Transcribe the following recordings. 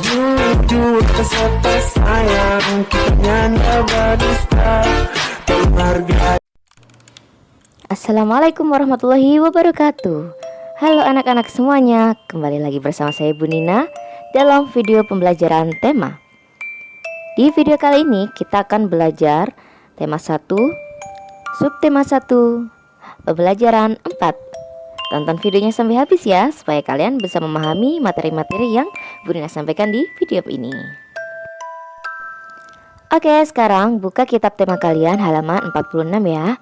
Jujur peserta sayang, kita nyanyi berdusta penghargaan. Assalamualaikum warahmatullahi wabarakatuh. Halo anak-anak semuanya, kembali lagi bersama saya Bu Nina dalam video pembelajaran tema. Di video kali ini kita akan belajar tema 1, subtema 1, pembelajaran 4. Tonton videonya sampai habis ya, supaya kalian bisa memahami materi-materi yang Bu Nina sampaikan di video ini. Oke, sekarang buka kitab tema kalian halaman 46 ya.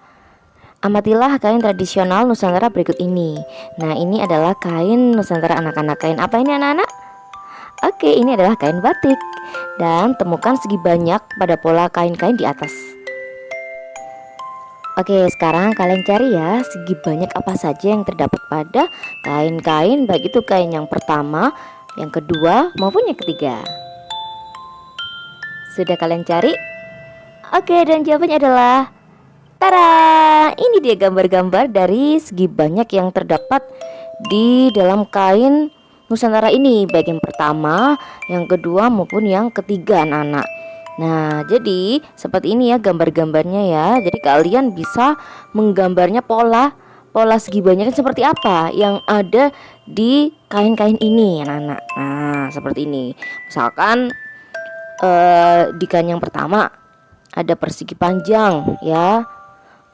Amatilah kain tradisional Nusantara berikut ini. Nah, ini adalah kain Nusantara anak-anak. Kain apa ini anak-anak? Oke, ini adalah kain batik. Dan temukan segi banyak pada pola kain-kain di atas. Oke, sekarang kalian cari ya segi banyak apa saja yang terdapat pada kain-kain, baik itu kain yang pertama, yang kedua, maupun yang ketiga. Sudah kalian cari? Oke, dan jawabannya adalah tara! Ini dia gambar-gambar dari segi banyak yang terdapat di dalam kain Nusantara ini, baik yang pertama, yang kedua, maupun yang ketiga anak-anak. Nah, jadi seperti ini ya gambar-gambarnya ya. Jadi kalian bisa menggambarnya pola segi banyaknya seperti apa yang ada di kain-kain ini anak-anak. Nah, seperti ini. Misalkan di kain yang pertama ada persegi panjang ya.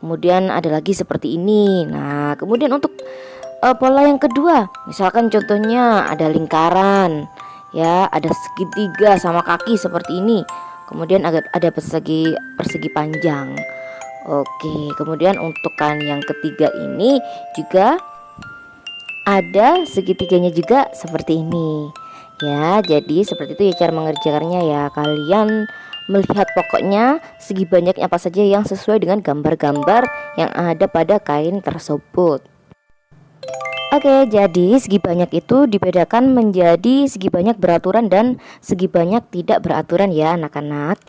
Kemudian ada lagi seperti ini. Nah, kemudian untuk pola yang kedua, misalkan contohnya ada lingkaran ya, ada segitiga sama kaki seperti ini. Kemudian ada persegi panjang. Oke, kemudian untuk kain yang ketiga ini juga ada segitiganya juga seperti ini. Ya, jadi seperti itu ya cara mengerjakannya ya. Kalian melihat pokoknya segi banyaknya apa saja yang sesuai dengan gambar-gambar yang ada pada kain tersebut. Oke, jadi segi banyak itu dibedakan menjadi segi banyak beraturan dan segi banyak tidak beraturan ya anak-anak.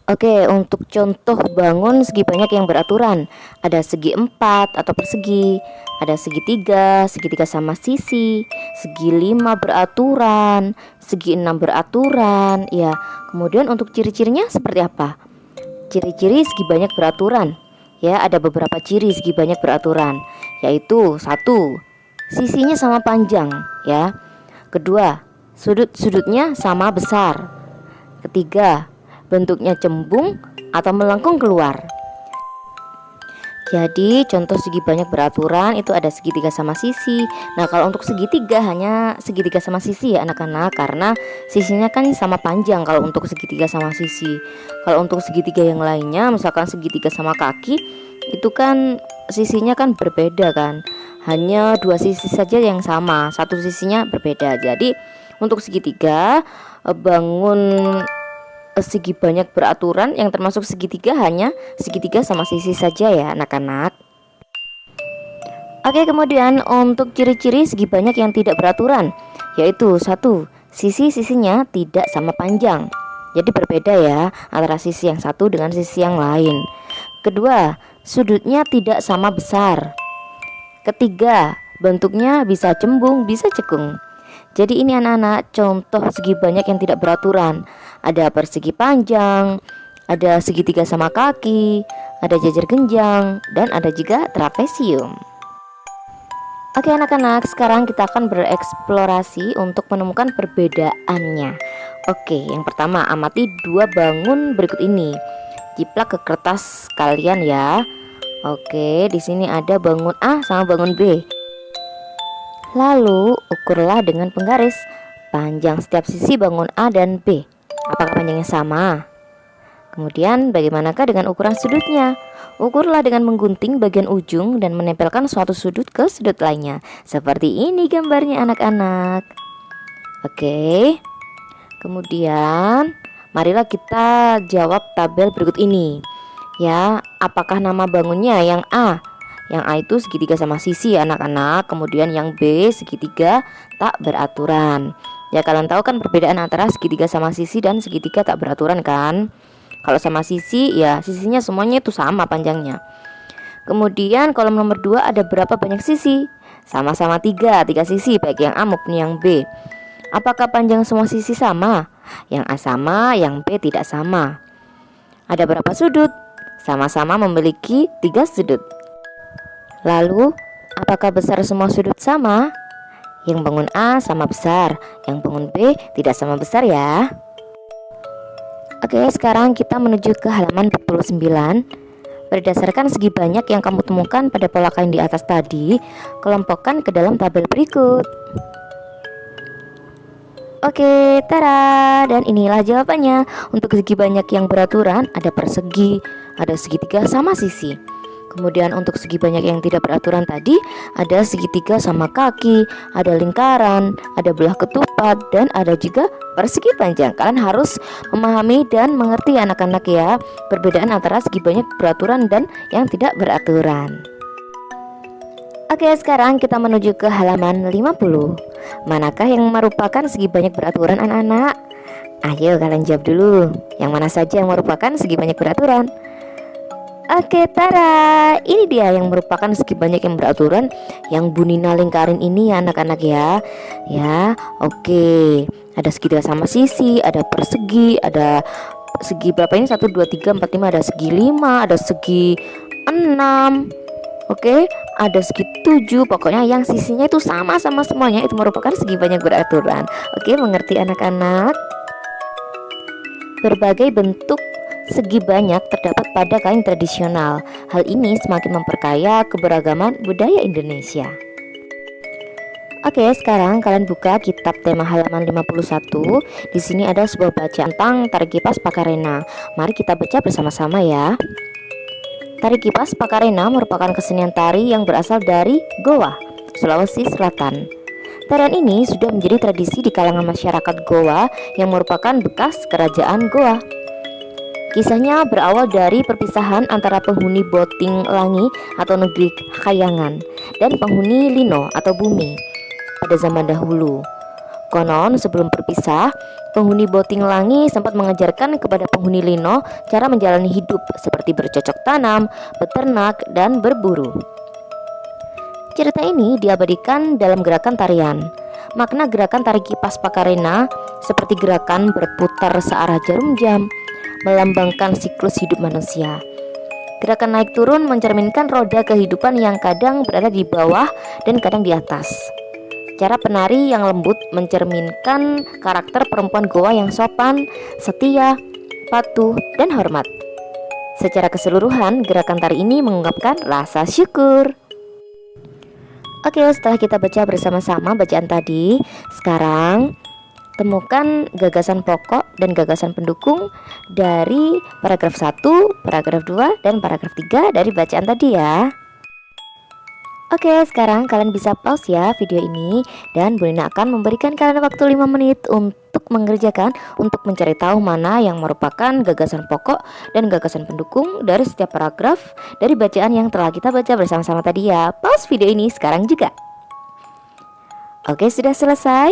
Oke, untuk contoh bangun segi banyak yang beraturan, ada segi 4 atau persegi, ada segitiga sama sisi, segi 5 beraturan, segi 6 beraturan ya. Kemudian untuk ciri-cirinya seperti apa? Ciri-ciri segi banyak beraturan ya, ada beberapa ciri segi banyak beraturan, yaitu 1, sisinya sama panjang ya. Kedua, sudut-sudutnya sama besar. Ketiga, bentuknya cembung atau melengkung keluar. Jadi contoh segi banyak beraturan itu ada segitiga sama sisi. Nah, kalau untuk segitiga hanya segitiga sama sisi ya anak-anak, karena sisinya kan sama panjang kalau untuk segitiga sama sisi. Kalau untuk segitiga yang lainnya, misalkan segitiga sama kaki, itu kan sisinya kan berbeda kan. Hanya 2 sisi saja yang sama, 1 sisinya berbeda. Jadi untuk segitiga bangun segi banyak beraturan yang termasuk segitiga hanya segitiga sama sisi saja ya anak-anak. Oke, kemudian untuk ciri-ciri segi banyak yang tidak beraturan, yaitu 1, sisinya tidak sama panjang. Jadi berbeda ya antara sisi yang satu dengan sisi yang lain. Kedua, sudutnya tidak sama besar. Ketiga, bentuknya bisa cembung, bisa cekung. Jadi ini anak-anak contoh segi banyak yang tidak beraturan. Ada persegi panjang, ada segitiga sama kaki, ada jajar genjang, dan ada juga trapesium. Oke anak-anak, sekarang kita akan bereksplorasi untuk menemukan perbedaannya. Oke, yang pertama amati 2 bangun berikut ini. Jiplak ke kertas kalian ya. Oke, di sini ada bangun A sama bangun B. Lalu ukurlah dengan penggaris panjang setiap sisi bangun A dan B. Apakah panjangnya sama? Kemudian bagaimanakah dengan ukuran sudutnya? Ukurlah dengan menggunting bagian ujung dan menempelkan suatu sudut ke sudut lainnya. Seperti ini gambarnya anak-anak. Oke. Kemudian marilah kita jawab tabel berikut ini. Ya, apakah nama bangunnya yang A? Yang A itu segitiga sama sisi ya anak-anak. Kemudian yang B segitiga tak beraturan. Ya kalian tahu kan perbedaan antara segitiga sama sisi dan segitiga tak beraturan kan. Kalau sama sisi ya sisinya semuanya itu sama panjangnya. Kemudian kolom nomor 2 ada berapa banyak sisi? Sama-sama tiga sisi, baik yang A maupun yang B. Apakah panjang semua sisi sama? Yang A sama, yang B tidak sama. Ada berapa sudut? Sama-sama memiliki 3 sudut. Lalu, apakah besar semua sudut sama? Yang bangun A sama besar, yang bangun B tidak sama besar ya. Oke, sekarang kita menuju ke halaman 49. Berdasarkan segi banyak yang kamu temukan pada pola kain di atas tadi, kelompokkan ke dalam tabel berikut. Oke, tara, dan inilah jawabannya. Untuk segi banyak yang beraturan, ada persegi, ada segitiga sama sisi. Kemudian untuk segi banyak yang tidak beraturan tadi, ada segitiga sama kaki, ada lingkaran, ada belah ketupat, dan ada juga persegi panjang. Kalian harus memahami dan mengerti anak-anak ya, perbedaan antara segi banyak beraturan dan yang tidak beraturan. Oke, sekarang kita menuju ke halaman 50. Manakah yang merupakan segi banyak beraturan anak-anak? Ayo kalian jawab dulu. Yang mana saja yang merupakan segi banyak beraturan? Oke, tara, ini dia yang merupakan segi banyak yang beraturan yang Bu Nina lingkarin ini ya anak-anak ya. Ya, oke. Ada segitiga sama sisi, ada persegi, ada segi berapa ini? 1, 2, 3, 4, 5, ada segi 5, ada segi 6. Oke, ada segi 7. Pokoknya yang sisinya itu sama-sama semuanya itu merupakan segi banyak beraturan. Oke, mengerti anak-anak? Berbagai bentuk segi banyak terdapat pada kain tradisional. Hal ini semakin memperkaya keberagaman budaya Indonesia. Oke, sekarang kalian buka kitab tema halaman 51. Di sini ada sebuah bacaan tentang Tari Kipas Pakarena. Mari kita baca bersama-sama ya. Tari Kipas Pakarena merupakan kesenian tari yang berasal dari Goa, Sulawesi Selatan. Tarian ini sudah menjadi tradisi di kalangan masyarakat Goa yang merupakan bekas kerajaan Goa. Kisahnya berawal dari perpisahan antara penghuni Boting Langi atau negeri Kayangan dan penghuni Lino atau bumi pada zaman dahulu. Konon sebelum berpisah, penghuni Boting Langi sempat mengajarkan kepada penghuni Lino cara menjalani hidup seperti bercocok tanam, beternak, dan berburu. Cerita ini diabadikan dalam gerakan tarian. Makna gerakan Tari Kipas Pakarena seperti gerakan berputar searah jarum jam, melambangkan siklus hidup manusia. Gerakan naik turun mencerminkan roda kehidupan yang kadang berada di bawah dan kadang di atas. Cara penari yang lembut mencerminkan karakter perempuan Goa yang sopan, setia, patuh, dan hormat. Secara keseluruhan, gerakan tari ini mengungkapkan rasa syukur. Oke, setelah kita baca bersama-sama bacaan tadi, sekarang temukan gagasan pokok dan gagasan pendukung dari paragraf 1, paragraf 2, dan paragraf 3 dari bacaan tadi ya. Oke, sekarang kalian bisa pause ya video ini, dan Bu Nina akan memberikan kalian waktu 5 menit untuk mengerjakan, untuk mencari tahu mana yang merupakan gagasan pokok dan gagasan pendukung dari setiap paragraf dari bacaan yang telah kita baca bersama-sama tadi ya. Pause video ini sekarang juga. Oke, sudah selesai?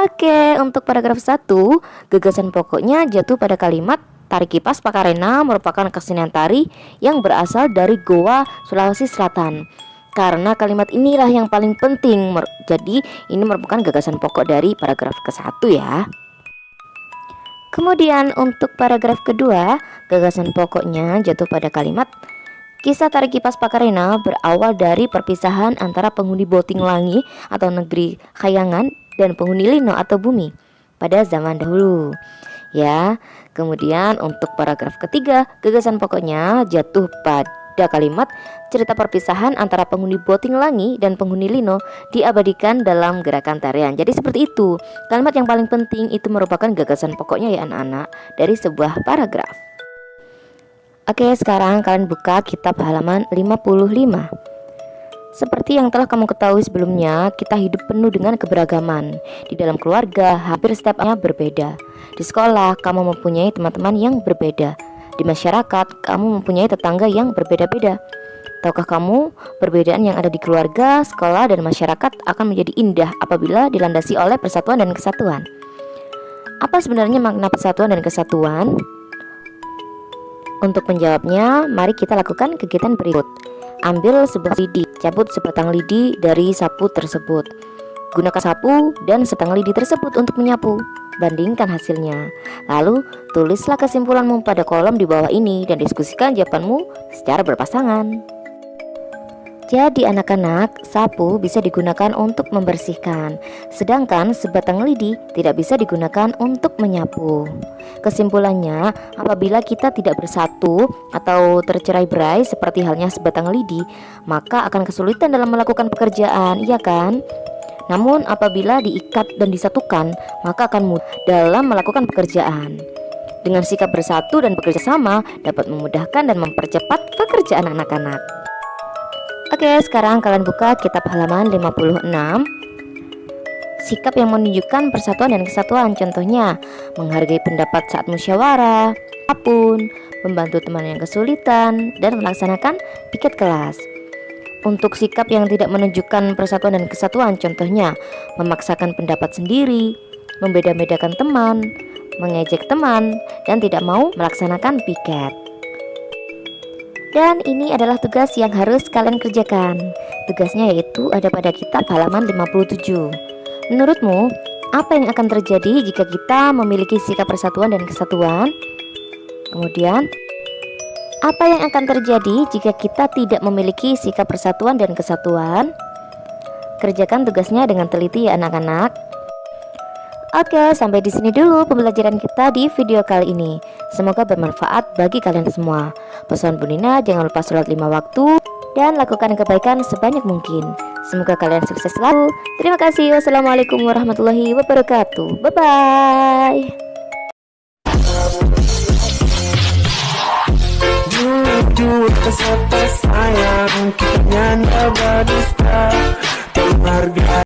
Oke, untuk paragraf 1, gagasan pokoknya jatuh pada kalimat Tari Kipas Pakarena merupakan kesenian tari yang berasal dari Goa, Sulawesi Selatan. Karena kalimat inilah yang paling penting, jadi ini merupakan gagasan pokok dari paragraf ke-1 ya. Kemudian untuk paragraf kedua, gagasan pokoknya jatuh pada kalimat kisah Tari Kipas Pakarena berawal dari perpisahan antara penghuni Boting Langi atau negeri Kayangan dan penghuni Lino atau bumi pada zaman dahulu ya. Kemudian untuk paragraf ketiga, gagasan pokoknya jatuh pada kalimat cerita perpisahan antara penghuni Boting Langi dan penghuni Lino diabadikan dalam gerakan tarian. Jadi seperti itu, kalimat yang paling penting itu merupakan gagasan pokoknya ya anak-anak dari sebuah paragraf. Oke, sekarang kalian buka kitab halaman 55. Seperti yang telah kamu ketahui sebelumnya, kita hidup penuh dengan keberagaman. Di dalam keluarga, hampir setiapnya berbeda. Di sekolah, kamu mempunyai teman-teman yang berbeda. Di masyarakat, kamu mempunyai tetangga yang berbeda-beda. Tahukah kamu, perbedaan yang ada di keluarga, sekolah, dan masyarakat akan menjadi indah apabila dilandasi oleh persatuan dan kesatuan. Apa sebenarnya makna persatuan dan kesatuan? Untuk menjawabnya, mari kita lakukan kegiatan berikut. Ambil sebelah lidi, cabut sebatang lidi dari sapu tersebut. Gunakan sapu dan setengah lidi tersebut untuk menyapu. Bandingkan hasilnya. Lalu tulislah kesimpulanmu pada kolom di bawah ini dan diskusikan jawabanmu secara berpasangan. Jadi anak-anak, sapu bisa digunakan untuk membersihkan, sedangkan sebatang lidi tidak bisa digunakan untuk menyapu. Kesimpulannya, apabila kita tidak bersatu atau tercerai-berai seperti halnya sebatang lidi, maka akan kesulitan dalam melakukan pekerjaan, iya kan? Namun apabila diikat dan disatukan, maka akan mudah dalam melakukan pekerjaan. Dengan sikap bersatu dan bekerja sama dapat memudahkan dan mempercepat pekerjaan anak-anak. Oke, sekarang kalian buka kitab halaman 56. Sikap yang menunjukkan persatuan dan kesatuan, contohnya menghargai pendapat saat musyawarah, apapun, membantu teman yang kesulitan, dan melaksanakan piket kelas. Untuk sikap yang tidak menunjukkan persatuan dan kesatuan, contohnya memaksakan pendapat sendiri, membeda-bedakan teman, mengejek teman, dan tidak mau melaksanakan piket. Dan ini adalah tugas yang harus kalian kerjakan. Tugasnya yaitu ada pada kitab halaman 57. Menurutmu, apa yang akan terjadi jika kita memiliki sikap persatuan dan kesatuan? Kemudian, apa yang akan terjadi jika kita tidak memiliki sikap persatuan dan kesatuan? Kerjakan tugasnya dengan teliti ya anak-anak. Oke, sampai di sini dulu pembelajaran kita di video kali ini. Semoga bermanfaat bagi kalian semua. Pesan Bu Nina, jangan lupa sholat 5 waktu dan lakukan kebaikan sebanyak mungkin. Semoga kalian sukses selalu. Terima kasih. Wassalamualaikum warahmatullahi wabarakatuh. Bye-bye. Jujur kesata sayang, kita nyanyi berdusta, menghargai